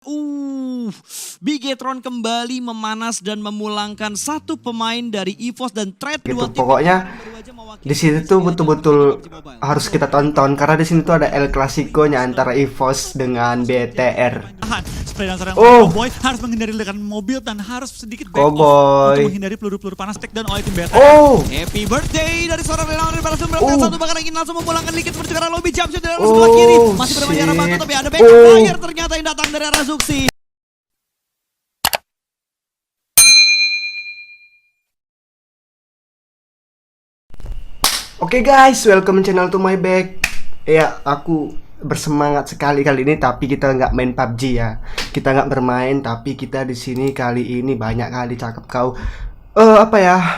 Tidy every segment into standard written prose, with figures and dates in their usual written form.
Uh, Bigetron kembali memanas dan memulangkan satu pemain dari EVOS dan Trade gitu. dua tim Pokoknya di sini tuh betul-betul harus kita tonton karena di sini tuh ada El Clasico-nya antara EVOS dengan BTR. Cowboy harus menghindari ledakan mobil dan harus sedikit back off Cowboy untuk menghindari peluru-peluru panas take down oleh tim BTR. Happy birthday dari seorang relawan dari Balasum satu bahkan ingin langsung memulangkan Liquid menuju ke arah lobby jump shot dari arah sebelah kiri. Masih bermain di arah batu tapi ada backup player ternyata yang datang dari arah Zuxi. Oke guys, welcome channel to my back. Ya, aku bersemangat sekali kali ini, tapi kita nggak main PUBG ya. Kita nggak bermain, tapi kita di sini kali ini banyak kali cakep kau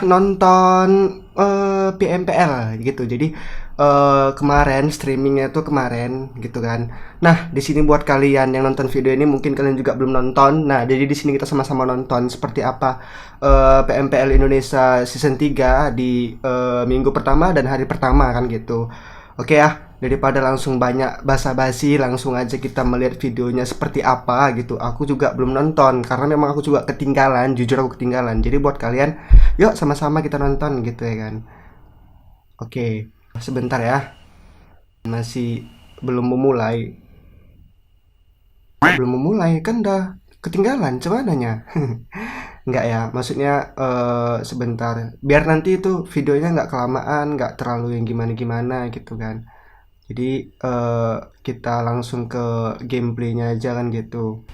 nonton PMPL gitu. Jadi kemarin streamingnya tuh kemarin gitu kan. Nah, di sini buat kalian yang nonton video ini mungkin kalian juga belum nonton. Nah, jadi di sini kita sama-sama nonton seperti apa PMPL Indonesia season 3 di minggu pertama dan hari pertama kan gitu. Oke ya, daripada langsung banyak basa-basi, langsung aja kita melihat videonya seperti apa gitu. Aku juga belum nonton karena memang aku juga ketinggalan, jujur aku ketinggalan. Jadi buat kalian, yuk sama-sama kita nonton gitu ya kan. Oke, sebentar ya. Masih belum memulai. Belum memulai kan udah ketinggalan, cumananya. Enggak ya, maksudnya sebentar. Biar nanti itu videonya nggak kelamaan, nggak terlalu yang gimana-gimana gitu kan. Jadi kita langsung ke gameplaynya aja kan gitu.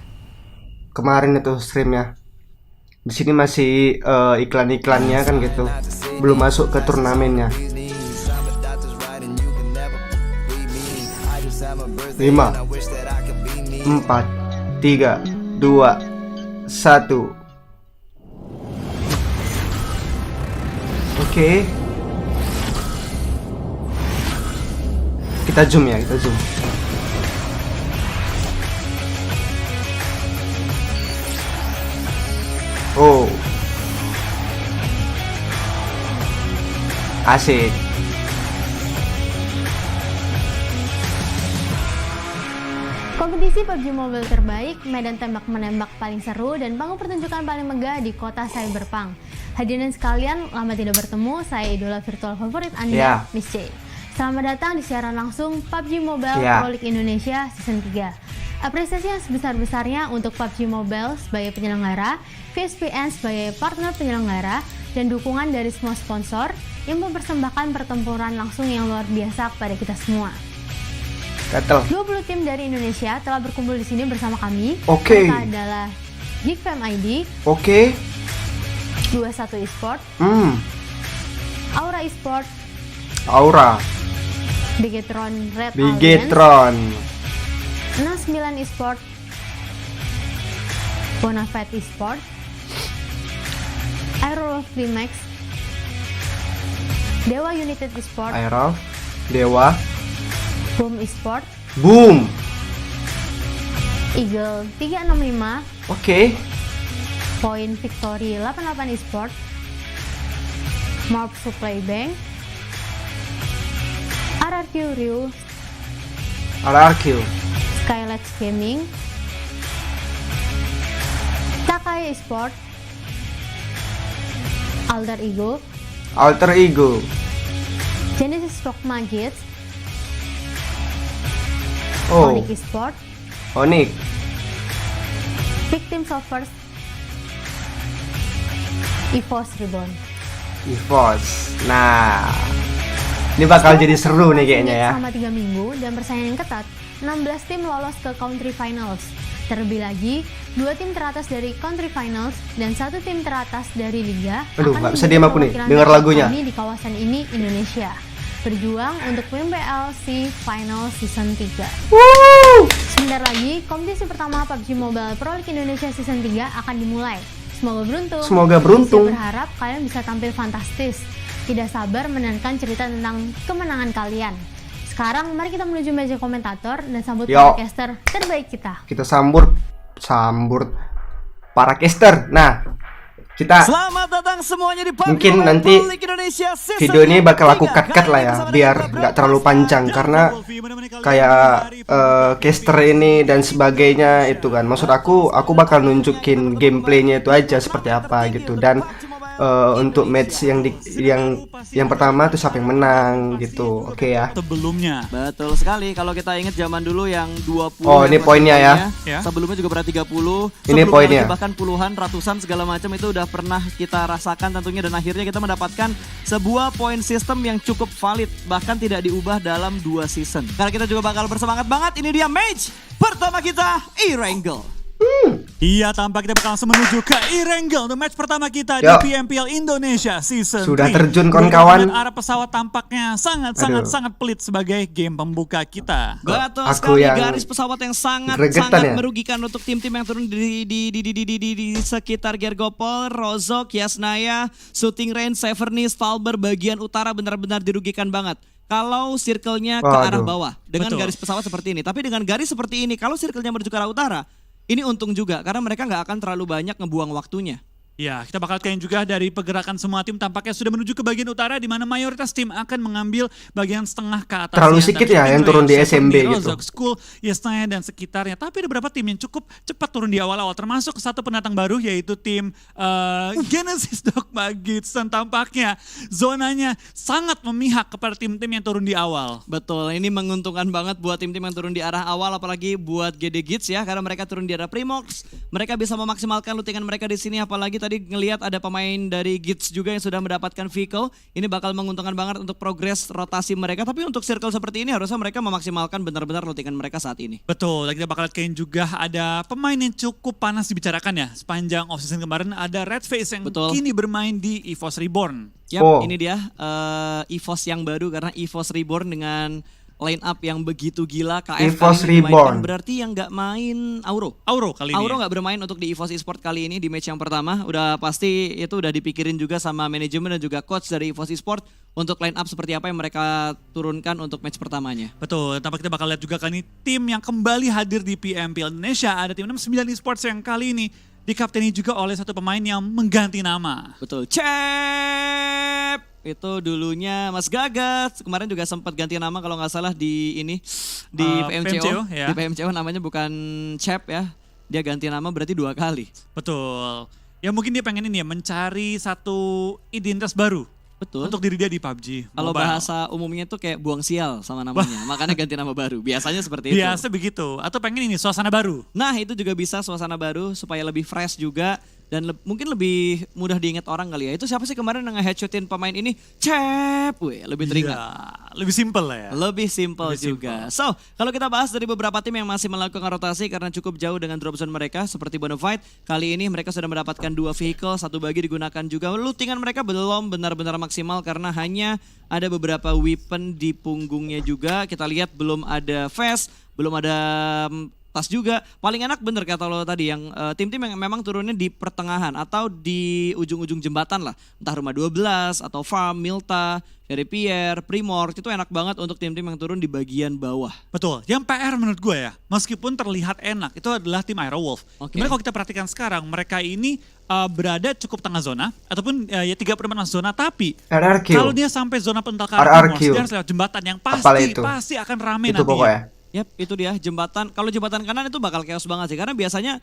Kemarin itu streamnya. Di sini masih iklan-iklannya kan gitu. Belum masuk ke turnamennya. 5 4 3 2 1. Oke. Kita zoom ya, kita zoom. Oh. Asik. Kompetisi PUBG Mobile terbaik, medan tembak-menembak paling seru, dan panggung pertunjukan paling megah di kota Cyberpunk. Hadirin sekalian, lama tidak bertemu, saya idola virtual favorit Anda, Miss J. Selamat datang di siaran langsung PUBG Mobile Pro League Indonesia Season 3. Apresiasi yang sebesar-besarnya untuk PUBG Mobile sebagai penyelenggara, VSPN sebagai partner penyelenggara, dan dukungan dari semua sponsor yang mempersembahkan pertempuran langsung yang luar biasa kepada kita semua. 20 tim dari Indonesia telah berkumpul di sini bersama kami. Mereka adalah Geekfam ID. 21 Esport. Aura Esport. Bigetron Red Alliance. 69 Esport. Bonafide Esport. Aerolove VMAX. Dewa United Esport. Dewa. Boom Esport. Boom. Eagle 365. Point Victory 88 Esport. Morph Supply Bank. RRQ. Skylight Gaming. Takai Esport. Alter Ego. Genesis Stock Magits. Onyx Esport. Victim Software. EVOS Reborn. Nah, ini bakal jadi seru nih kayaknya ya. Selama 3 minggu dan persaingan ketat, 16 tim lolos ke Country Finals. Terlebih lagi, 2 tim teratas dari Country Finals dan 1 tim teratas dari Liga nggak bisa diam aku nih, dengar lagunya. Di kawasan ini Indonesia berjuang untuk WMPLC Final Season 3. Sebentar lagi, kompetisi pertama PUBG Mobile Pro League Indonesia Season 3 akan dimulai. Semoga beruntung. Saya berharap kalian bisa tampil fantastis. Tidak sabar menantikan cerita tentang kemenangan kalian. Sekarang mari kita menuju meja komentator dan sambut para caster terbaik kita. Kita sambut para caster. Nah, Kita Selamat datang semuanya di PUBG mungkin Mobile nanti League Indonesia Season video ini bakal aku 3. cut lah ya, biar nggak terlalu panjang karena kayak caster ini dan sebagainya itu kan. Maksud aku bakal nunjukin gameplaynya itu aja seperti apa gitu, dan untuk match yang pertama tuh siapa yang menang gitu. Oke ya. Sebelumnya. Betul sekali, kalau kita ingat zaman dulu yang 20. Oh, ini poinnya ya. Ya. Sebelumnya juga pernah 30. Ini sebelumnya poinnya. lagi bahkan puluhan, ratusan segala macam itu udah pernah kita rasakan tentunya, dan akhirnya kita mendapatkan sebuah poin sistem yang cukup valid, bahkan tidak diubah dalam 2 season. Karena kita juga bakal bersemangat banget, ini dia match pertama kita, E-Wrangle. Iya, tampak kita bakal langsung menuju ke E-Wrangle, the match pertama kita di Yo. PMPL Indonesia Season Sudah 3. terjun kawan-kawan. Arah pesawat tampaknya sangat pelit sebagai game pembuka kita. Betul Aku sekali, yang garis pesawat yang sangat gregetan ya. merugikan untuk tim-tim yang turun di sekitar Gergopol, Rozok, Yasnaya, Shooting Range, Severny, Stalber bagian utara benar-benar dirugikan banget. Kalau circle-nya ke arah Waduh. bawah dengan Betul. garis pesawat seperti ini, tapi dengan garis seperti ini kalau circle-nya menuju ke arah utara, ini untung juga karena mereka nggak akan terlalu banyak ngebuang waktunya. Ya, kita bakal lihat juga dari pergerakan semua tim tampaknya sudah menuju ke bagian utara di mana mayoritas tim akan mengambil bagian setengah ke atas. Terlalu sedikit ya yang turun di SMB gitu. School, Yesnaya dan sekitarnya. Tapi ada beberapa tim yang cukup cepat turun di awal-awal, termasuk satu pendatang baru yaitu tim Genesis Dogma Gitsen. Tampaknya zonanya sangat memihak kepada tim-tim yang turun di awal. Betul, ini menguntungkan banget buat tim-tim yang turun di arah awal, apalagi buat GD Gits ya, karena mereka turun di arah Primox. Mereka bisa memaksimalkan lootingan mereka di sini, apalagi tadi ngelihat ada pemain dari Gits juga yang sudah mendapatkan vehicle. Ini bakal menguntungkan banget untuk progres rotasi mereka, tapi untuk circle seperti ini harusnya mereka memaksimalkan benar-benar lootingan mereka saat ini. Betul, dan kita bakal lihat juga ada pemain yang cukup panas dibicarakan ya. Sepanjang off-season kemarin ada Redface yang Betul. kini bermain di EVOS Reborn. Yap, Oh. ini dia EVOS yang baru karena EVOS Reborn dengan line up yang begitu gila. KF EVOS kali ini dimainkan, Reborn. berarti yang nggak main Auro. Auro kali ini. Auro ya. nggak bermain untuk di EVOS Esport kali ini di match yang pertama. Udah pasti itu udah dipikirin juga sama manajemen dan juga coach dari EVOS Esport untuk line up seperti apa yang mereka turunkan untuk match pertamanya. Betul, tampak kita bakal lihat juga kali ini tim yang kembali hadir di PMPL Indonesia. Ada tim 69 Esports yang kali ini dikapteni juga oleh satu pemain yang mengganti nama. Betul, Cep! Itu dulunya Mas Gagat, kemarin juga sempat ganti nama kalau nggak salah di ini, di PMCO. PMCO, ya. Di PMCO namanya bukan Cep ya, dia ganti nama berarti 2 kali. Betul. Ya mungkin dia pengen ini ya, mencari satu identitas baru. Betul. Untuk diri dia di PUBG Kalau Mobile. bahasa umumnya tuh kayak buang sial sama namanya, makanya ganti nama baru. Biasanya seperti itu. Biasa begitu. Atau pengen ini suasana baru. Nah itu juga bisa suasana baru supaya lebih fresh juga dan mungkin lebih mudah diingat orang kali ya. Itu siapa sih kemarin yang nge-headshotin pemain ini? Cep, weh, lebih teringat. Ya, lebih simpel lah ya. Lebih simple Lebih juga. So, kalau kita bahas dari beberapa tim yang masih melakukan rotasi karena cukup jauh dengan drop zone mereka seperti Bonafide, kali ini mereka sudah mendapatkan 2 vehicle, satu bagi digunakan juga. Lootingan mereka belum benar-benar maksimal karena hanya ada beberapa weapon di punggungnya juga. Kita lihat belum ada vest, belum ada tas juga. Paling enak bener kata lo tadi yang tim-tim yang memang turunnya di pertengahan atau di ujung-ujung jembatan lah. Entah Rumah 12 atau Farm, Milta, Ferry Pierre, Primor, itu enak banget untuk tim-tim yang turun di bagian bawah. Betul, yang PR menurut gue ya, meskipun terlihat enak, itu adalah tim Aerowolf. Oke. Gimana kalau kita perhatikan sekarang, mereka ini berada cukup tengah zona, ataupun ya 3/4 zona, tapi RRQ. kalau dia sampai zona pental RRQ. dia harus lewat jembatan yang Apalah itu? pasti akan rame Itu nanti. pokoknya. Yap, itu dia jembatan. Kalau jembatan kanan itu bakal chaos banget sih. Karena biasanya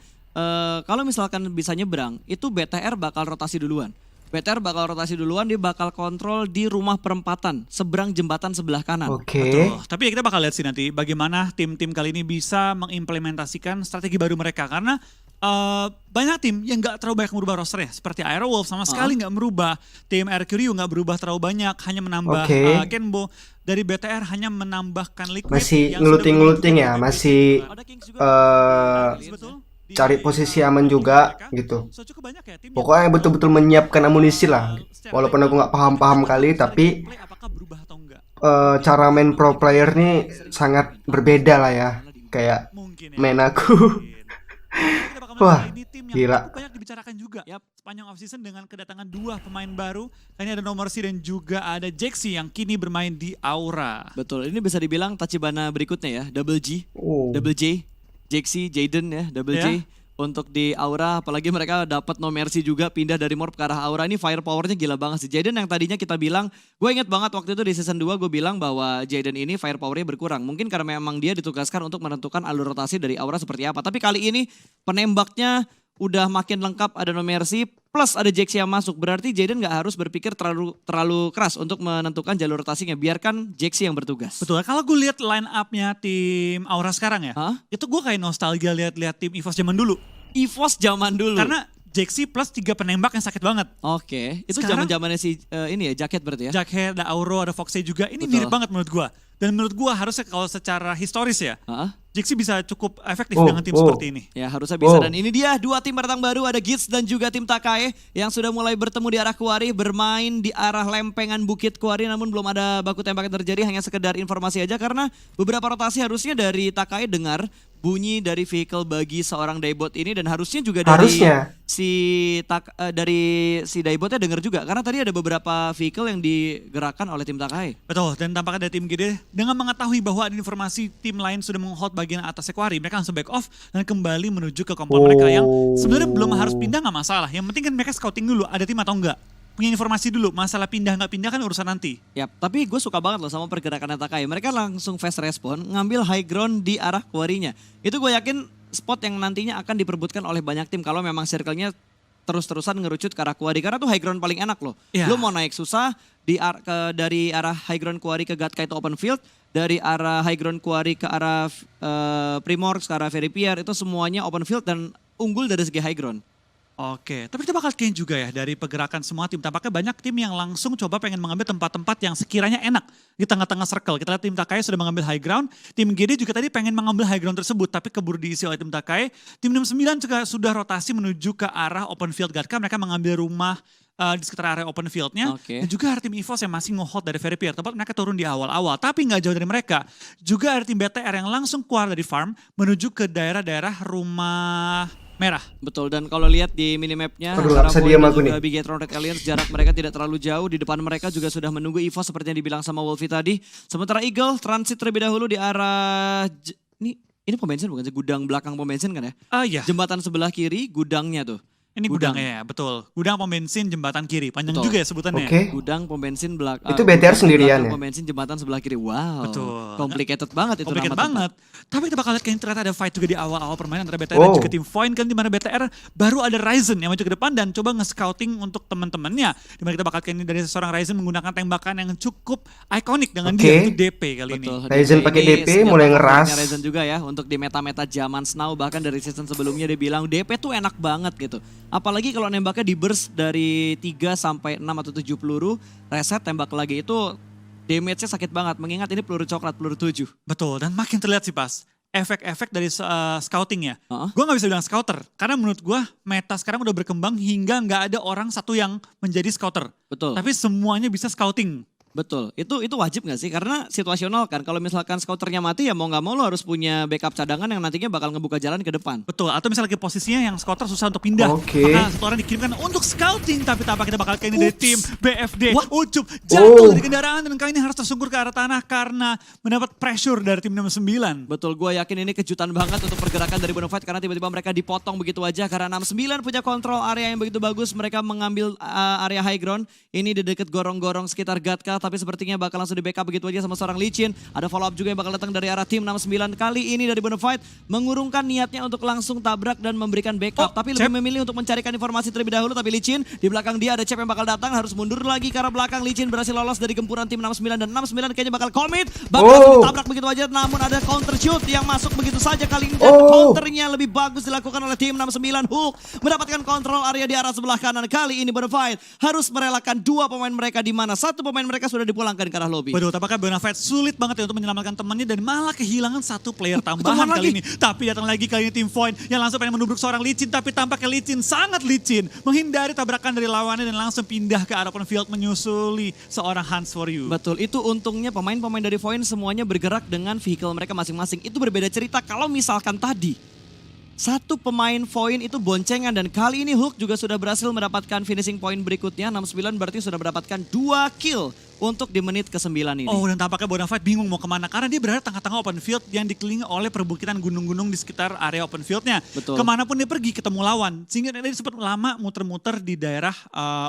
kalau misalkan bisa nyebrang, itu BTR bakal rotasi duluan. BTR bakal rotasi duluan, dia bakal kontrol di rumah perempatan, seberang jembatan sebelah kanan. Oke. Betul. Tapi ya kita bakal lihat sih nanti bagaimana tim-tim kali ini bisa mengimplementasikan strategi baru mereka. Karena banyak tim yang gak terlalu banyak merubah roster ya. Seperti Aerowolf sama sekali gak merubah. Tim Aircureu gak berubah terlalu banyak, hanya menambah Oke. Kenbo. Dari BTR hanya menambahkan Liquid. Masih yang sudah ngeluting-ngeluting ya, berubah. masih Ada Kings juga. Betul. Di- cari posisi aman juga mereka. gitu. So, cukup banyak ya tim Pokoknya betul-betul menyiapkan amunisi lah. Walaupun aku nggak paham-paham kali, tapi play apakah berubah atau enggak? cara main pro player nih sangat berbeda lah ya. Kayak Mungkin ya. main aku. Kita bakal Wah, melihat ini tim yang gila. cukup banyak dibicarakan juga. Yap. Sepanjang off-season dengan kedatangan 2 pemain baru. Ini ada Nomor C dan juga ada Jaxi yang kini bermain di Aura. Betul, ini bisa dibilang Tachibana berikutnya ya, Double G, Oh. Double J, Jaxi, Jaden ya, Double Ya. J. untuk di Aura, apalagi mereka dapat No Mercy juga pindah dari Morph ke arah Aura. Ini firepowernya gila banget sih. Jaden yang tadinya kita bilang, gue inget banget waktu itu di season 2 gue bilang bahwa Jaden ini firepowernya berkurang. Mungkin karena memang dia ditugaskan untuk menentukan alur rotasi dari Aura seperti apa. Tapi kali ini penembaknya udah makin lengkap, ada No Mercy plus ada Jaxi yang masuk. Berarti Jaden gak harus berpikir terlalu keras untuk menentukan jalur rotasinya. Biarkan Jaxi yang bertugas. Betul, kalau gue lihat line up-nya tim Aura sekarang ya, Hah? itu gue kayak nostalgia lihat tim EVOS zaman dulu. EVOS zaman dulu. Karena Jaxi plus 3 penembak yang sakit banget. Oke, itu Sekarang- zaman-zamannya si ini ya, Jacket berarti ya? Jackhead, ada Auro, ada Foxy juga. Ini Betul. mirip banget menurut gue. Dan menurut gue harusnya kalau secara historis ya, Hah? Jaxi bisa cukup efektif Oh, dengan tim oh. seperti ini. Ya harusnya bisa. Oh. Dan ini dia 2 tim pendatang baru, ada Gits dan juga tim Takae yang sudah mulai bertemu di arah Kuari, bermain di arah lempengan Bukit Kuari, namun belum ada baku tembak yang terjadi, hanya sekedar informasi aja karena beberapa rotasi harusnya dari Takae dengar bunyi dari vehicle bagi seorang Daibot ini dan harusnya juga dari Harusnya. dari si Daibotnya dengar juga karena tadi ada beberapa vehicle yang digerakkan oleh tim Takae. Betul, dan tampaknya dari tim GD dengan mengetahui bahwa ada informasi tim lain sudah meng-hold bagian atas Sekwari, mereka langsung back off dan kembali menuju ke kompon mereka yang sebenarnya belum harus pindah nggak masalah. Yang penting kan mereka scouting dulu ada tim atau enggak. Punya informasi dulu, masalah pindah nggak pindah kan urusan nanti. Yap, tapi gue suka banget loh sama pergerakan Takae. Mereka langsung fast respon, ngambil high ground di arah Kuarinya. Itu gue yakin spot yang nantinya akan diperebutkan oleh banyak tim kalau memang circle-nya terus-terusan ngerucut ke arah Kuari. Karena tuh high ground paling enak loh. Iya. Lu mau naik susah, dari arah high ground Kuari ke Gatka itu open field. Dari arah high ground Kuari ke arah Primorsk, ke arah Veripier, itu semuanya open field dan unggul dari segi high ground. Oke, tapi kita bakal lihat juga ya dari pergerakan semua tim. Tampaknya banyak tim yang langsung coba pengen mengambil tempat-tempat yang sekiranya enak di tengah-tengah circle. Kita lihat tim Takae sudah mengambil high ground. Tim GD juga tadi pengen mengambil high ground tersebut, tapi keburu diisi oleh tim Takae. Tim 69 juga sudah rotasi menuju ke arah open field Gatka. Mereka mengambil rumah di sekitar area open fieldnya. Oke. Dan juga ada tim EVOS yang masih nge-hold dari Veripier. Tempat mereka turun di awal-awal. Tapi nggak jauh dari mereka. Juga ada tim BTR yang langsung keluar dari farm menuju ke daerah-daerah rumah merah. Betul, dan kalau lihat di minimapnya Aduh, nggak bisa diam aku nih. Bigetron Red Alliance jarak mereka tidak terlalu jauh. Di depan mereka juga sudah menunggu EVOS seperti yang dibilang sama Wolfie tadi. Sementara Eagle transit terlebih dahulu di arah ini pom bensin bukan sih? Gudang belakang pom bensin kan ya? Iya. Jembatan sebelah kiri gudangnya tuh. Ini Gudang. gudangnya ya, betul. Gudang pom bensin jembatan kiri. Panjang Betul. juga ya sebutannya. Oke. Gudang pom bensin belakang. Itu BTR sendirian ya? Pom bensin jembatan sebelah kiri. Wow. Betul. Complicated banget itu Complicated nama tempat. banget. Tapi kita bakal lihat kayaknya ternyata ada fight juga di awal-awal permainan antara BTR dan Oh. juga tim Void kan, di mana BTR baru ada Ryzen yang maju ke depan dan coba nge-scouting untuk teman-temannya. Di mana kita bakal lihat ini dari seorang Ryzen menggunakan tembakan yang cukup ikonik dengan Oke. dia itu DP kali ini. Betul. Ryzen pakai ini DP, senjata mulai favoritnya ngeras. Ryzen juga ya untuk di meta-meta zaman Snow, bahkan dari season sebelumnya dia bilang DP tuh enak banget gitu. Apalagi kalau nembaknya di burst dari 3 sampai 6 atau 7 peluru, reset tembak lagi itu damage-nya sakit banget. Mengingat ini peluru coklat, peluru 7. Betul, dan makin terlihat sih pas efek-efek dari scouting ya. Heeh. Gue gak bisa bilang scouter, karena menurut gue meta sekarang udah berkembang hingga gak ada orang satu yang menjadi scouter. Betul. Tapi semuanya bisa scouting. Betul, itu wajib gak sih? Karena situasional kan, kalau misalkan scouternya mati ya mau gak mau lo harus punya backup cadangan yang nantinya bakal ngebuka jalan ke depan. Betul, atau misalnya lagi posisinya yang scouter susah untuk pindah. Oke. Maka satu orang dikirimkan untuk scouting, tapi tanpa kita bakal kayak ini dari tim BFD. What? Ucup jatuh Oh. dari kendaraan dan kali ini harus tersungkur ke arah tanah karena mendapat pressure dari tim 69. Betul, gue yakin ini kejutan banget untuk pergerakan dari Bonafide karena tiba-tiba mereka dipotong begitu aja karena 69 punya kontrol area yang begitu bagus. Mereka mengambil area high ground. Ini di dekat gorong-gorong sekitar Gatka, tapi sepertinya bakal langsung di backup begitu aja sama seorang Licin. Ada follow up juga yang bakal datang dari arah tim 69. Kali ini dari Bonafide mengurungkan niatnya untuk langsung tabrak dan memberikan backup. Tapi lebih memilih untuk mencarikan informasi terlebih dahulu. Tapi Licin di belakang dia ada Cep yang bakal datang. Harus mundur lagi ke arah belakang. Licin berhasil lolos dari gempuran tim 69 dan 69 kayaknya bakal commit. Bakal langsung ditabrak begitu aja. Namun ada counter shoot yang masuk begitu saja kali ini. Dan counternya lebih bagus dilakukan oleh tim 69. Hook mendapatkan kontrol area di arah sebelah kanan. Kali ini Bonafide harus merelakan 2 pemain mereka di mana 1 pemain mereka sudah dipulangkan ke arah lobby. Betul, tampaknya Bonafide sulit banget ya untuk menyelamatkan temannya dan malah kehilangan 1 player tambahan Teman kali lagi. ini. Tapi datang lagi kali ini tim Void yang langsung pengen menubruk seorang Licin, tapi tampaknya Licin sangat licin. Menghindari tabrakan dari lawannya dan langsung pindah ke arah open field menyusuli seorang Hans for You. Betul, itu untungnya pemain-pemain dari Void semuanya bergerak dengan vehicle mereka masing-masing. Itu berbeda cerita kalau misalkan tadi 1 pemain Void itu boncengan dan kali ini Hook juga sudah berhasil mendapatkan finishing point berikutnya. 69 berarti sudah mendapatkan 2 kill untuk di menit ke-9 ini. Oh, dan tampaknya Bonafide bingung mau kemana. Karena dia berada tengah-tengah open field yang dikelilingi oleh perbukitan gunung-gunung di sekitar area open fieldnya. Betul. Kemanapun dia pergi ketemu lawan. Sehingga dia sempat lama muter-muter di daerah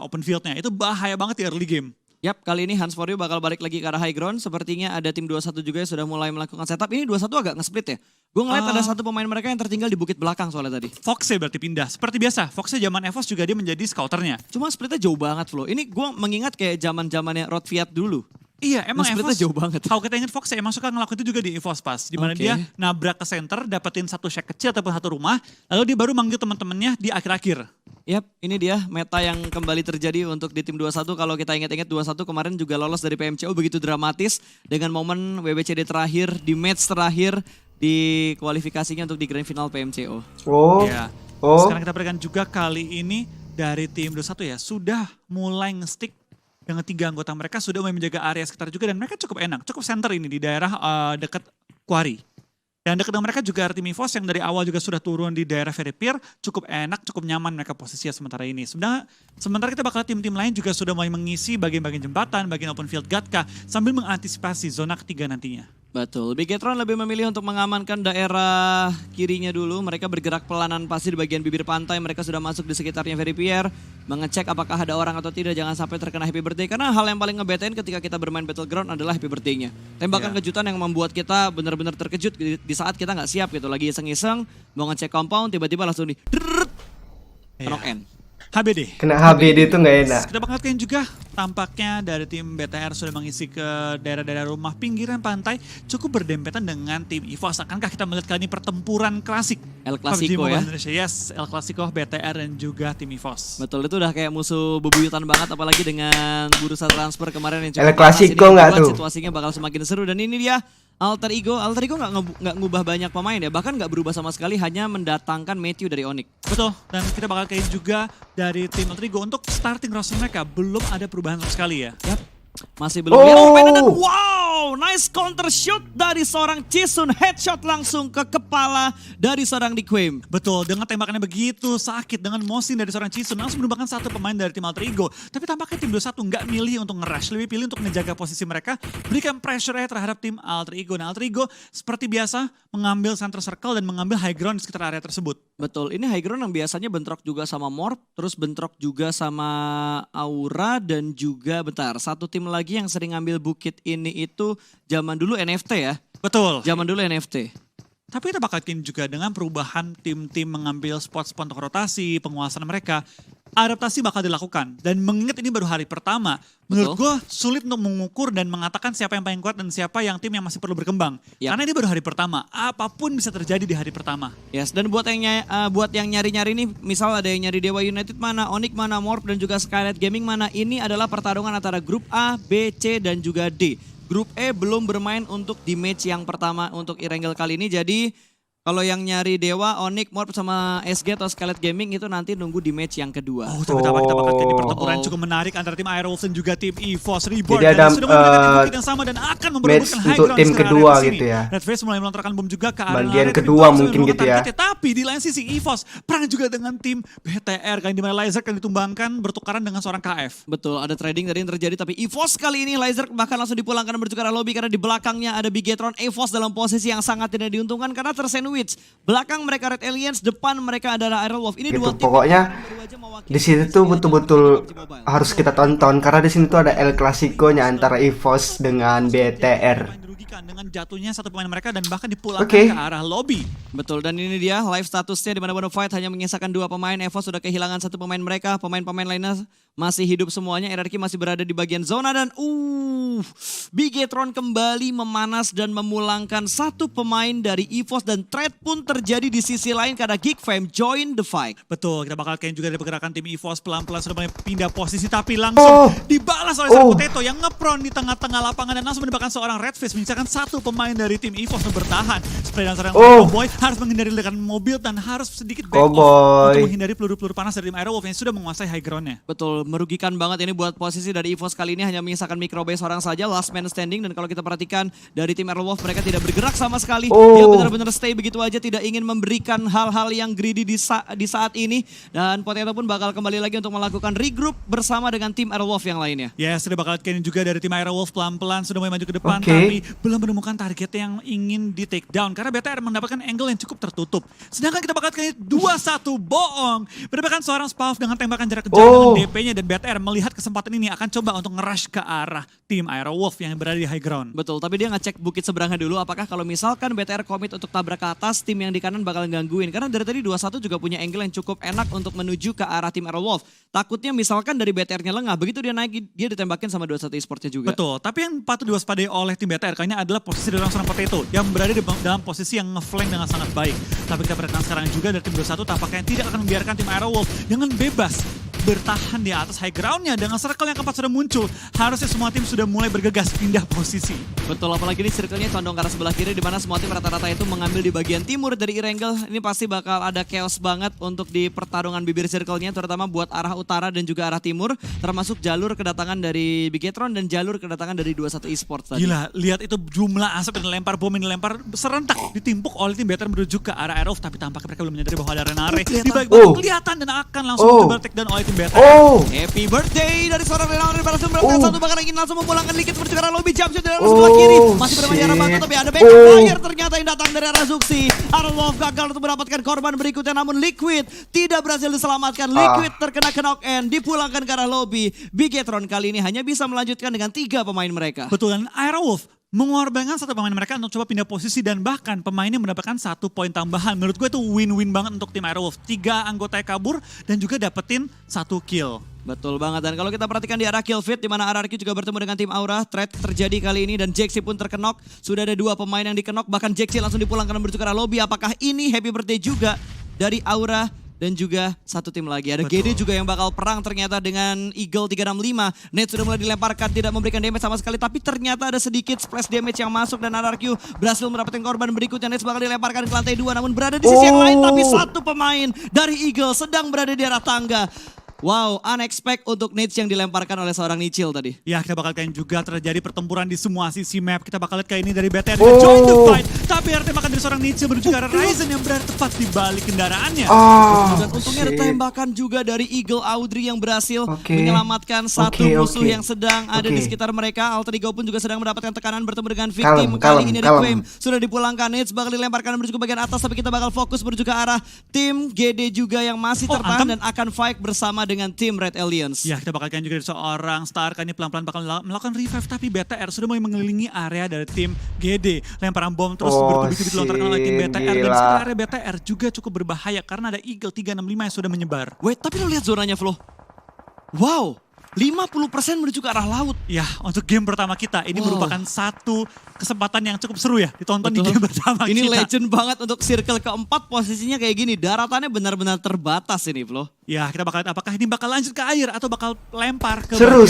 open fieldnya. Itu bahaya banget di early game. Yap, kali ini Hans For You bakal balik lagi ke arah high ground. Sepertinya ada tim 21 juga yang sudah mulai melakukan setup. Ini 21 agak nge-split ya. Gue ngeliat ada satu pemain mereka yang tertinggal di bukit belakang soalnya tadi. Foxnya berarti pindah. Seperti biasa, Foxnya zaman EVOS juga dia menjadi scouternya. Cuma splitnya jauh banget, Flo. Ini gue mengingat kayak zaman-zamannya Rod Fiat dulu. Iya, emang splitnya EVOS jauh banget. Kalau kita ingat Fox emang suka ngelakuin itu juga di EVOS pas. Dimana Oke. dia nabrak ke center, dapetin satu shack kecil ataupun satu rumah. Lalu dia baru manggil teman-temannya di akhir-akhir. Yap, ini dia meta yang kembali terjadi untuk di tim 21. Kalau kita ingat-ingat 21 kemarin juga lolos dari PMCO begitu dramatis. Dengan momen WBCD terakhir, di match terakhir di kualifikasinya untuk di grand final PMCO. Oh. Ya. Oh. Sekarang kita perhatikan juga kali ini dari tim 21 ya. Sudah mulai nge-stick dengan 3 anggota mereka sudah mulai menjaga area sekitar juga. Dan mereka cukup enak, cukup center ini di daerah dekat Quarry. Dan dekat dengan mereka juga tim EVOS yang dari awal juga sudah turun di daerah Very Pier. Cukup enak, cukup nyaman mereka posisinya sementara ini. Sementara kita bakal tim-tim lain juga sudah mulai mengisi bagian-bagian jembatan, bagian open field Gatka. Sambil mengantisipasi zona ketiga nantinya. Betul, Bigetron lebih memilih untuk mengamankan daerah kirinya dulu. Mereka bergerak pelanan pasti di bagian bibir pantai. Mereka sudah masuk di sekitarnya Very Pier. Mengecek apakah ada orang atau tidak, jangan sampai terkena happy birthday. Karena hal yang paling ngebetain ketika kita bermain Battleground adalah happy birthday-nya. Tembakan kejutan yang membuat kita benar-benar terkejut di saat kita nggak siap gitu. Lagi iseng-iseng, mau ngecek compound, tiba-tiba langsung di knock end. HBD. Kena HBD itu nggak enak. Kita bakal lihat juga tampaknya dari tim BTR sudah mengisi ke daerah-daerah rumah pinggiran pantai cukup berdempetan dengan tim EVOS. Akankah kita melihat kali ini pertempuran klasik? El PUBG Clasico Mobile ya. Indonesia. Yes, El Clasico, BTR dan juga tim EVOS. Betul, itu udah kayak musuh bebuyutan banget apalagi dengan bursa transfer kemarin yang El cukup Clasico panas. Ini nggak membuat tuh? Situasinya bakal semakin seru dan ini dia Alter Ego nggak ngubah banyak pemain ya, bahkan nggak berubah sama sekali, hanya mendatangkan Matthew dari Onyx. Betul, dan kita bakal kayak juga dari tim Alter Ego untuk starting roster mereka belum ada perubahan sama sekali ya. Yap. Masih belum. Oh. Dan wow, nice counter shoot dari seorang Chisun, headshot langsung ke kepala dari seorang Diquem. Betul, dengan tembakannya begitu sakit, dengan mosin dari seorang Chisun langsung merupakan satu pemain dari tim Alter Ego. Tapi tampaknya tim 21 nggak milih untuk nge-rush, lebih pilih untuk menjaga posisi mereka, berikan pressure terhadap tim Alter Ego. Nah, Alter Ego seperti biasa mengambil center circle dan mengambil high ground di sekitar area tersebut. Betul, ini high ground yang biasanya bentrok juga sama Morph, terus bentrok juga sama Aura dan juga satu tim lagi yang sering ngambil bukit ini itu zaman dulu NFT ya. Betul. Zaman dulu NFT. Tapi kita bakal lihat juga dengan perubahan tim-tim mengambil spot-spot untuk rotasi, penguasaan mereka, adaptasi bakal dilakukan. Dan mengingat ini baru hari pertama, menurut gue sulit untuk mengukur dan mengatakan siapa yang paling kuat dan siapa yang tim yang masih perlu berkembang. Yap. Karena ini baru hari pertama, apapun bisa terjadi di hari pertama. Yes, dan buat yang nyari-nyari nih, misal ada yang nyari Dewa United mana, Onyx mana, Morph dan juga Skylight Gaming mana, ini adalah pertarungan antara grup A, B, C dan juga D. Grup E belum bermain untuk di match yang pertama untuk Irangel kali ini. Jadi kalau yang nyari Dewa, Onyx, Morph sama SG atau Skylight Gaming itu nanti nunggu di match yang kedua. Oh, tapi kita bakal lihat ini pertempuran Oh. cukup menarik antara tim Airwolves dan juga tim EVOS Reborn. Jadi ada, Dan sudah memberikan di bukit yang sama dan akan memperebutkan match high untuk ground tim sekarang kedua area di sini. gitu ya. Red Face mulai melontarkan bom juga ke area Bagian area kedua tim mungkin Reborn gitu ya. targetnya. Tapi di lain sisi EVOS perang juga dengan tim BTR kali ini, di mana Laser akan ditumbangkan bertukaran dengan seorang KF. Betul, ada trading tadi yang terjadi, tapi EVOS kali ini Laser bahkan langsung dipulangkan menuju ke arah lobby karena di belakangnya ada Bigetron. EVOS dalam posisi yang sangat tidak diuntungkan karena tersandwich. Belakang mereka Red Aliens, depan mereka adalah Airwolf. Ini Gitu, dua tim pokoknya yang baru aja mewakili di sini tuh Indonesia betul-betul dalam PUBG Mobile. harus kita tonton karena di sini tuh ada El Clasico-nya antara EVOS dengan BTR. Dirugikan dengan jatuhnya satu pemain mereka dan bahkan dipulangkan Oke. ke arah lobby. Betul, dan ini dia live statusnya di mana Bonafide hanya menyisakan 2 pemain. EVOS sudah kehilangan 1 pemain mereka. Pemain-pemain lainnya masih hidup semuanya. RRQ masih berada di bagian zona dan Bigetron kembali memanas dan memulangkan 1 pemain dari EVOS dan trade pun terjadi di sisi lain karena Geekfam join the fight. Betul, kita bakal kayak juga dari pergerakan tim EVOS pelan-pelan sudah mulai pindah posisi tapi langsung dibalas oleh seorang Potato yang ngepron di tengah-tengah lapangan dan langsung menembakkan seorang Red Face menyisakan mendapatkan satu pemain dari tim EVOS untuk bertahan. Spray dan serangan Cowboy harus menghindari ledakan mobil dan harus sedikit back off untuk menghindari peluru-peluru panas dari tim Aerowolf yang sudah menguasai high ground-nya. Betul, merugikan banget ini buat posisi dari EVOS kali ini hanya menyisakan Microbase seorang saja, last man standing. Dan kalau kita perhatikan dari tim Aerowolf mereka tidak bergerak sama sekali. Dia benar-benar stay begitu aja, tidak ingin memberikan hal-hal yang greedy di saat ini. Dan Potato pun bakal kembali lagi untuk melakukan regroup bersama dengan tim Aerowolf yang lainnya. Ya, sudah bakal lihat juga dari tim Aerowolf pelan-pelan sudah mulai maju ke depan, tapi belum menemukan target yang ingin di take down karena BTR mendapatkan angle yang cukup tertutup. Sedangkan kita bakal lihat 2-1 bohong. Mendapatkan seorang Spav dengan tembakan jarak jauh dengan DP-nya, dan BTR melihat kesempatan ini akan coba untuk nge-rush ke arah tim Aerowolf yang berada di high ground. Betul, tapi dia ngecek bukit seberangnya dulu apakah kalau misalkan BTR komit untuk tabrak ke atas, tim yang di kanan bakal gangguin. Karena dari tadi 21 juga punya angle yang cukup enak untuk menuju ke arah tim Aerowolf. Takutnya misalkan dari BTR-nya lengah, begitu dia naik dia ditembakin sama 21 esports-nya juga. Betul, tapi yang patut diwaspadai oleh tim BTR kayaknya adalah posisi dari seorang Potato yang berada dalam posisi yang nge-flank dengan sangat baik. Tapi kita perhatikan sekarang juga dari tim 21 tampaknya tidak akan membiarkan tim Aerowolf dengan bebas bertahan di atas high ground-nya. Dengan circle yang keempat sudah muncul, harusnya semua tim sudah mulai bergegas pindah posisi. Betul, apalagi ini circle-nya condong ke arah sebelah kiri di mana semua tim rata-rata itu mengambil di bagian timur dari Erangel. Ini pasti bakal ada chaos banget untuk di pertarungan bibir circle-nya, terutama buat arah utara dan juga arah timur, termasuk jalur kedatangan dari Bigetron dan jalur kedatangan dari 21 esports tadi. Gila, lihat itu jumlah asap yang dilempar, bom yang dilempar serentak ditimpuk oleh tim BTR menuju ke arah Aerowolf, tapi tampaknya mereka belum menyadari bahwa ada Renare di balik batu kelihatan dan akan langsung coba take down oleh tim BTR. Happy birthday dari seorang Renare berhasil mendapatkan satu, bahkan ingin langsung memulangkan Liquid menuju ke arah lobby, jump shot dari arah sebelah kiri. Masih bermain arah batu, tapi ada backup fire ternyata yang datang dari arah Zuxi. Aerowolf gagal untuk mendapatkan korban berikutnya, namun Liquid tidak berhasil diselamatkan. Liquid terkena knock end, dipulangkan ke arah lobby. Bigetron kali ini hanya bisa melanjutkan dengan 3 pemain mereka. Betul, dan Aerowolf mengorbankan satu pemain mereka untuk coba pindah posisi dan bahkan pemainnya mendapatkan 1 poin tambahan. Menurut gue itu win-win banget untuk tim Aerowolf. 3 anggota kabur dan juga dapetin 1 kill. Betul banget, dan kalau kita perhatikan di arah kill feed di mana RRQ juga bertemu dengan tim Aura, trade terjadi kali ini dan Jaxi pun terkenok. Sudah ada 2 pemain yang dikenok, bahkan Jaxi langsung dipulangkan menuju ke arah lobby. Apakah ini happy birthday juga dari Aura? Dan juga satu tim lagi, ada GD juga yang bakal perang ternyata dengan Eagle 365. Nate sudah mulai dilemparkan, tidak memberikan damage sama sekali, tapi ternyata ada sedikit splash damage yang masuk dan RRQ berhasil mendapatkan korban berikutnya. Nate bakal dilemparkan ke lantai 2 namun berada di sisi yang lain, tapi satu pemain dari Eagle sedang berada di arah tangga. Wow, unexpected untuk Nate yang dilemparkan oleh seorang Nichil tadi. Ya, kita bakal lihat juga terjadi pertempuran di semua sisi map. Kita bakal lihat kayak ini dari BTR join the fight. Tapi ada tembakan dari seorang Nichil menuju ke arah Ryzen yang berada tepat di balik kendaraannya. Dan untungnya ada tembakan juga dari Eagle Audrey yang berhasil menyelamatkan satu musuh yang sedang ada di sekitar mereka. Alter Ego pun juga sedang mendapatkan tekanan bertemu dengan victim. Kali ini Requiem sudah dipulangkan. Nate bakal dilemparkan menuju ke bagian atas, tapi kita bakal fokus menuju ke arah tim GD juga yang masih tertahan dan akan fight bersama dengan tim Red Alliance. Ya, kita bakal lihat juga dari seorang Stark ini pelan-pelan bakal melakukan revive, tapi BTR sudah mulai mengelilingi area dari tim GD. Lemparan bom terus bertubi-tubi dilontarkan oleh tim BTR dan sekitar area BTR juga cukup berbahaya karena ada Eagle 365 yang sudah menyebar. Wait, tapi lo lihat zonanya, Flo. Wow, 50% menuju ke arah laut. Ya, untuk game pertama kita ini merupakan satu kesempatan yang cukup seru ya ditonton di game pertama ini kita. Legend banget untuk circle keempat, posisinya kayak gini. Daratannya benar-benar terbatas ini, Flo. Ya, kita bakal lihat apakah ini bakal lanjut ke air atau bakal lempar ke seru.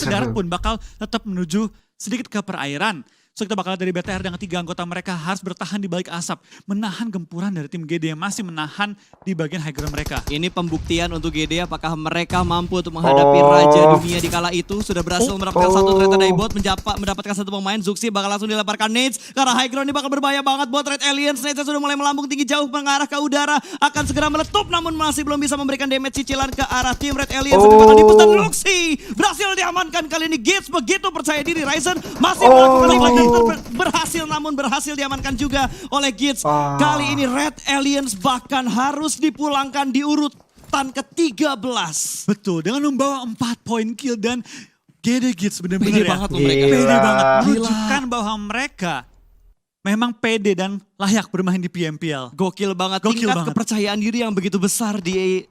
darat pun bakal tetap menuju sedikit ke perairan. So kita bakal lihat dari BTR dengan 3 anggota mereka harus bertahan di balik asap, menahan gempuran dari tim GD yang masih menahan di bagian high ground mereka. Ini pembuktian untuk GD apakah mereka mampu untuk menghadapi Raja Dunia di kala itu. Sudah berhasil mendapatkan satu ternyata dari bot, mendapatkan satu pemain. Zuxi bakal langsung dilemparkan Nades karena high ground ini bakal berbahaya banget buat Red Alliance. Nades sudah mulai melambung tinggi jauh mengarah ke udara, akan segera meletup namun masih belum bisa memberikan damage cicilan ke arah tim Red Alliance. Sudah bakal diputar Luxi, berhasil diamankan kali ini. Gates begitu percaya diri, Ryzen masih melakukan lagi berhasil diamankan juga oleh Gits. Kali ini Red Alliance bahkan harus dipulangkan di urutan ke-13. Betul, dengan membawa 4 poin kill dan GD Gits benar-benar pede banget mereka. Pede banget, menunjukkan bahwa mereka memang pede dan layak bermain di PMPL. Gokil banget, tingkat kepercayaan diri yang begitu besar di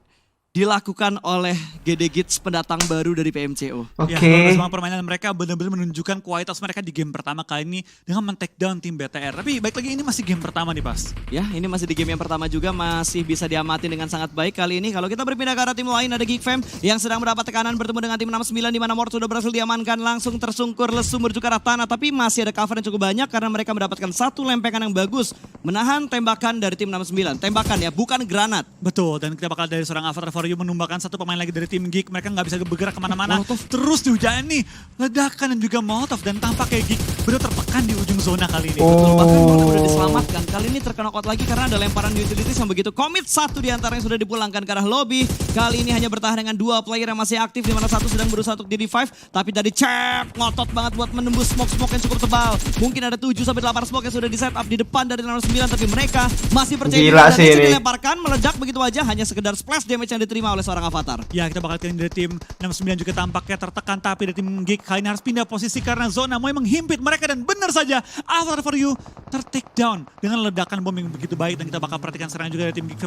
dilakukan oleh GD Gits pendatang baru dari PMCO. Oke. Ya, memang permainan mereka benar-benar menunjukkan kualitas mereka di game pertama kali ini dengan men-take down tim BTR. Tapi baik lagi ini masih game pertama nih Pas. Ya, ini masih di game yang pertama juga, masih bisa diamati dengan sangat baik kali ini. Kalau kita berpindah ke arah tim lain, ada Geek Fam yang sedang mendapat tekanan bertemu dengan tim 69 di mana Mort sudah berhasil diamankan, langsung tersungkur lesu menuju ke arah tanah. Tapi masih ada cover yang cukup banyak karena mereka mendapatkan satu lempengan yang bagus menahan tembakan dari tim 69. Tembakan ya, bukan granat. Betul, dan kita bakal dari seorang Avatar for You menumbangkan satu pemain lagi dari tim Geek. Mereka nggak bisa bergerak kemana-mana. Terus dihujani ledakan dan juga Molotov. Dan tampak kayak Geek benar tertekan di ujung zona kali ini. Betul, bahkan Mort udah diselamatkan. Kali ini terkena out lagi karena ada lemparan utilities yang begitu komit. Satu di antaranya sudah dipulangkan ke arah lobby. Kali ini hanya bertahan dengan dua player yang masih aktif, di mana satu sedang berusaha untuk di revive. Tapi tadi cek ngotot banget buat menembus smoke-smoke yang cukup tebal. Mungkin ada 7-8 smoke yang sudah di set up di depan dari 69, tapi mereka masih percaya Gila dan sih itu ini. dilemparkan, meledak begitu aja, hanya sekedar splash damage yang diterima oleh seorang Avatar. Ya, kita bakal dari tim 69 juga tampaknya tertekan, tapi dari tim Geek kali ini harus pindah posisi karena zona mulai menghimpit mereka. Dan benar saja Avatar for You ter-take down dengan ledakan bom yang begitu baik. Dan kita bakal perhatikan serangan juga dari tim Geek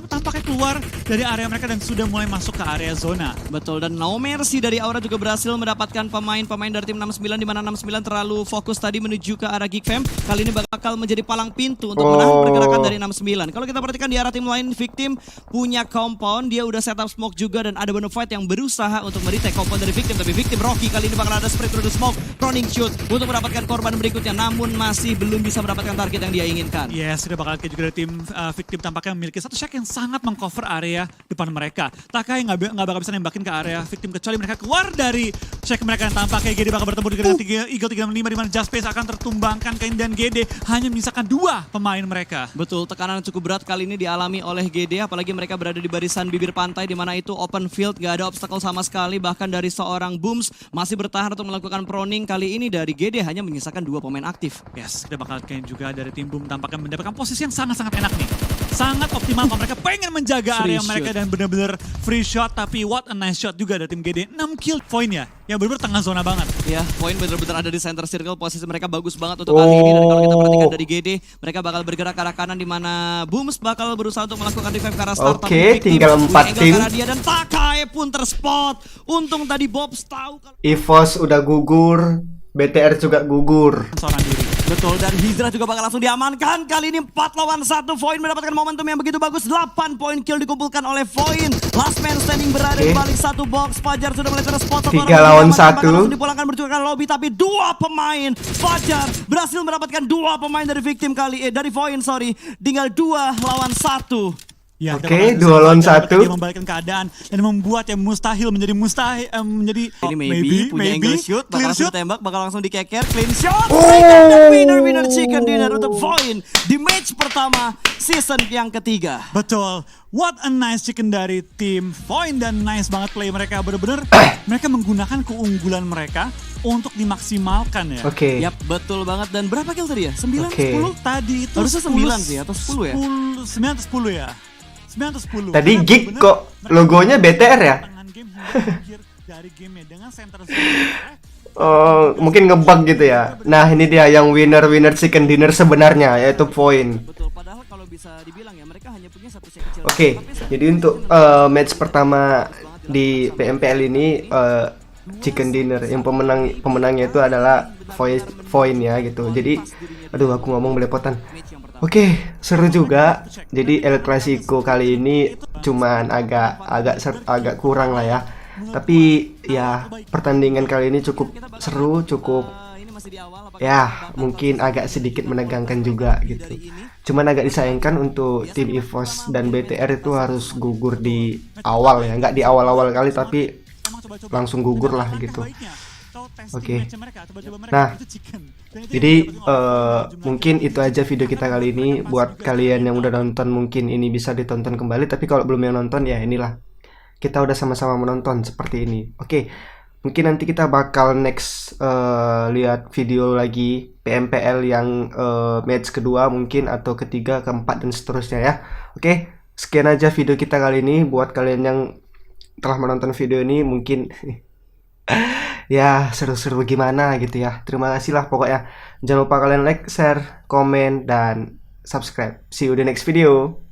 tampaknya keluar dari area mereka dan sudah mulai masuk ke area zona. Betul, dan No Mercy dari Aura juga berhasil mendapatkan pemain-pemain dari tim 69, di mana 69 terlalu fokus tadi menuju ke arah Geek Fam. Kali ini bakal menjadi palang pintu untuk menahan pergerakan dari 69. Kalau kita perhatikan di arah tim lain, Victim punya compound, dia udah setup smoke juga, dan ada Bonafide yang berusaha untuk meretake compound dari Victim. Tapi Victim Rocky kali ini bakal ada spray through the smoke, running shoot untuk mendapatkan korban berikutnya, namun masih belum bisa mendapatkan target yang dia inginkan. Yes, sudah bakal juga dari tim Victim tampaknya memiliki satu shack yang sangat mengcover area depan mereka. Takai nggak bakal bisa nembakin ke area Victim kecuali mereka keluar dari shack mereka, yang tampaknya GD bakal bertemu dengan Eagle 35 di mana Just Space akan tertumbangkan dan GD hanya menyisakan dua pemain mereka. Betul, tekanan cukup berat kali ini dialami oleh GD, apalagi mereka berada di barisan bibir pantai di mana itu open field, gak ada obstacle sama sekali, bahkan dari seorang Booms masih bertahan untuk melakukan proning. Kali ini dari GD hanya menyisakan dua pemain aktif. Yes, kita bakal juga dari tim Boom tampaknya mendapatkan posisi yang sangat-sangat enak nih. Sangat optimal kalau mereka pengen menjaga area mereka dan benar-benar free shot, tapi what a nice shot juga dari tim GD. 6 kill poinnya, yang benar-benar tengah zona banget. Ya, poin benar-benar ada di center circle, posisi mereka bagus banget untuk kali ini. Dan kalau kita perhatikan dari GD, mereka bakal bergerak ke arah kanan di mana Booms bakal berusaha untuk melakukan revive ke arah start. Oke, tinggal 4 tim. Dia dan Takai pun terspot. Untung tadi Bobs tahu kalau EVOS udah gugur, BTR juga gugur. Seorang diri. betul, dan Hydra juga bakal langsung diamankan. Kali ini 4 lawan 1. Void mendapatkan momentum yang begitu bagus. 8 poin kill dikumpulkan oleh Void. Last man standing berada di balik satu box. Fajar sudah mulai terspot. 3 lawan 1. Langsung dipulangkan berjuang ke lobby, tapi 2 pemain. Fajar berhasil mendapatkan 2 pemain dari victim dari Void, sorry. Tinggal 2 lawan 1. Ya, Oke, 2 lawan 1. Dia membalikkan keadaan dan membuat yang mustahil menjadi mustahil, menjadi Ini maybe punya angle shoot, bakal clear langsung shoot. tembak, bakal langsung dikeker, clean shot. Second winner chicken dinner untuk Void di match pertama season yang ketiga. Betul. What a nice chicken dari tim Void, dan nice banget play mereka. Bener-bener mereka menggunakan keunggulan mereka untuk dimaksimalkan ya. Oke. Yap, betul banget. Dan berapa kill tadi ya? 9, Oke. 10? Tadi itu Harusnya 9 sih, atau 10 ya? 9 atau 10 ya. 9 atau 10. Tadi Karena Geek bener-bener kok logonya BTR ya? Tangan game hingga akhir dari gamenya dengan center zone. Oh, mungkin ngebug gitu ya. Nah, ini dia yang winner chicken dinner sebenarnya, yaitu Void. Betul, padahal kalau bisa dibilang ya mereka hanya punya satu set kecil. Oke, jadi untuk match pertama di PMPL ini chicken dinner, yang pemenangnya itu adalah Void ya gitu. Jadi, aduh aku ngomong belepotan. Oke, seru juga. Jadi El Clasico kali ini cuman agak kurang lah ya. Tapi ya pertandingan kali ini cukup seru, cukup ya mungkin agak sedikit menegangkan juga gitu. Cuman agak disayangkan untuk tim EVOS dan BTR itu harus gugur di awal ya, nggak di awal-awal kali tapi langsung gugur lah gitu. Oke. Nah, jadi mungkin itu aja video kita kali ini. Buat kalian yang udah nonton mungkin ini bisa ditonton kembali, tapi kalau belum yang nonton ya inilah, kita udah sama-sama menonton seperti ini. Oke, mungkin nanti kita bakal next lihat video lagi PMPL yang match kedua mungkin, atau ketiga, keempat, dan seterusnya ya. Oke, sekian aja video kita kali ini. Buat kalian yang telah menonton video ini mungkin ya seru-seru gimana gitu ya. Terima kasih lah pokoknya. Jangan lupa kalian like, share, komen, dan subscribe. See you di next video.